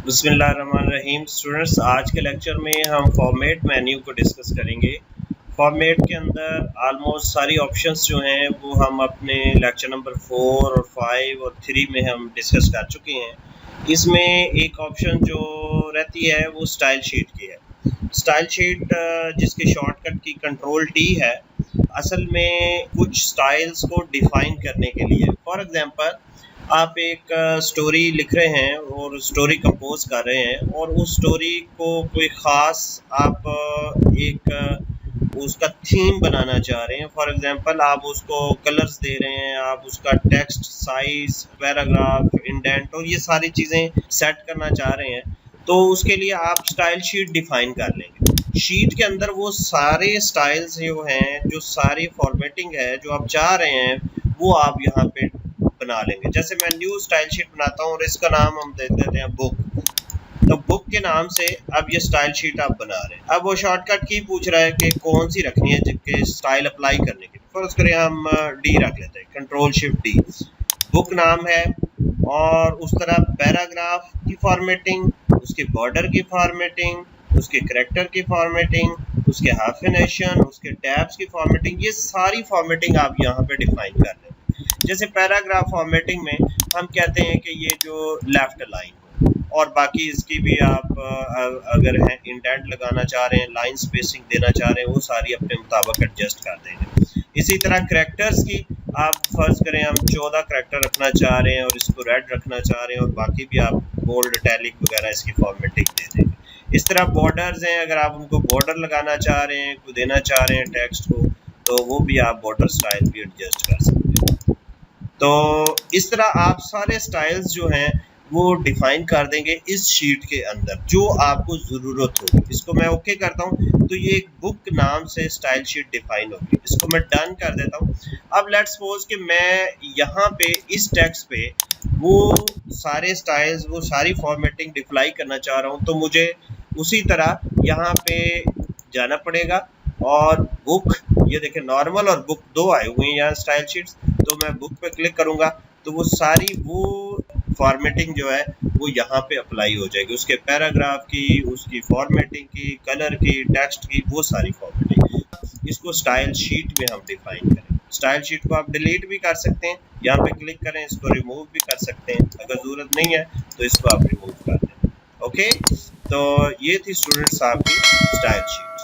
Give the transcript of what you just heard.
बिस्मिल्लाहिर्रहमानिर्रहीम। स्टूडेंट्स, आज के लेक्चर में हम फॉर्मेट मेन्यू को डिस्कस करेंगे। फॉर्मेट के अंदर ऑलमोस्ट सारी ऑप्शंस जो हैं वो हम अपने लेक्चर नंबर 4 और 5 और 3 में हम डिस्कस कर चुके हैं। इसमें एक ऑप्शन जो रहती है वो स्टाइल शीट की है। स्टाइल शीट जिसकी शॉर्टकट की कंट्रोल टी है, असल में कुछ स्टाइल्स को डिफाइन करने के लिए। फॉर एग्जांपल, आप एक स्टोरी लिख रहे हैं और स्टोरी कंपोज कर रहे हैं और उस स्टोरी को कोई ख़ास आप एक उसका थीम बनाना चाह रहे हैं। फॉर एग्जांपल, आप उसको कलर्स दे रहे हैं, आप उसका टेक्स्ट साइज, पैराग्राफ, इंडेंट और ये सारी चीज़ें सेट करना चाह रहे हैं, तो उसके लिए आप स्टाइल शीट डिफाइन कर लेंगे। शीट के अंदर वो सारे स्टाइल्स जो हैं, जो सारी फॉर्मेटिंग है जो आप चाह रहे हैं, वो आप यहाँ पे बना लेंगे। जैसे मैं न्यू स्टाइल शीट बनाता हूँ और इसका नाम हम दे देते हैं बुक। तो बुक के नाम से अब ये स्टाइल शीट आप बना रहे हैं। अब वो शॉर्टकट की पूछ रहा है कि कौन सी रखनी है जिसके स्टाइल अप्लाई करने के लिए। फर्ज करें हम डी रख लेते हैं, कंट्रोल शिफ्ट डी। बुक नाम है और उस तरह पैराग्राफ की फॉर्मेटिंग, उसके बॉर्डर की फॉर्मेटिंग, उसके करैक्टर की फॉर्मेटिंग, उसके हाइफेनेशन, उसके टैब्स की फॉर्मेटिंग, ये सारी फॉर्मेटिंग आप यहाँ पे डिफाइन कर लें। जैसे पैराग्राफ फॉर्मेटिंग में हम कहते हैं कि ये जो लेफ्ट लाइन हो, और बाकी इसकी भी आप अगर है इंडेंट लगाना चाह रहे हैं, लाइन स्पेसिंग देना चाह रहे हैं, वो सारी अपने मुताबिक एडजस्ट कर देंगे। इसी तरह करैक्टर्स की आप फर्ज करें हम 14 करैक्टर रखना चाह रहे हैं और इसको रेड रखना चाह रहे हैं और बाकी भी आप बोल्ड, इटैलिक वगैरह इसकी फॉर्मेटिंग दे देंगे। इस तरह बॉर्डर्स हैं, अगर आप उनको बॉर्डर लगाना चाह रहे हैं, को देना चाह रहे हैं टेक्स्ट को, तो वो भी आप बॉर्डर स्टाइल भी एडजस्ट कर सकते हैं। तो इस तरह आप सारे स्टाइल्स जो हैं वो डिफाइन कर देंगे इस शीट के अंदर जो आपको ज़रूरत होगी। इसको मैं ओके करता हूँ, तो ये एक बुक नाम से स्टाइल शीट डिफाइन होगी। इसको मैं डन कर देता हूँ। अब लेट्स सपोज कि मैं यहाँ पे इस टेक्स्ट पे वो सारे स्टाइल्स, वो सारी फॉर्मेटिंग डिप्लाई करना चाह रहा हूँ, तो मुझे उसी तरह यहाँ पे जाना पड़ेगा और बुक, ये देखें नॉर्मल और बुक दो आए हुए हैं यहाँ स्टाइल शीट्स, तो मैं बुक पे क्लिक करूंगा तो वो सारी वो फॉर्मेटिंग जो है वो यहाँ पे अप्लाई हो जाएगी। उसके पैराग्राफ की, उसकी फॉर्मेटिंग की, कलर की, टेक्स्ट की, वो सारी फॉर्मेटिंग इसको स्टाइल शीट में हम डिफाइन करें। स्टाइल शीट को आप डिलीट भी कर सकते हैं, यहाँ पे क्लिक करें, इसको रिमूव भी कर सकते हैं, अगर जरूरत नहीं है तो इसको आप रिमूव कर दें। ओके, तो ये थी स्टूडेंट्स आपकी स्टाइल शीट।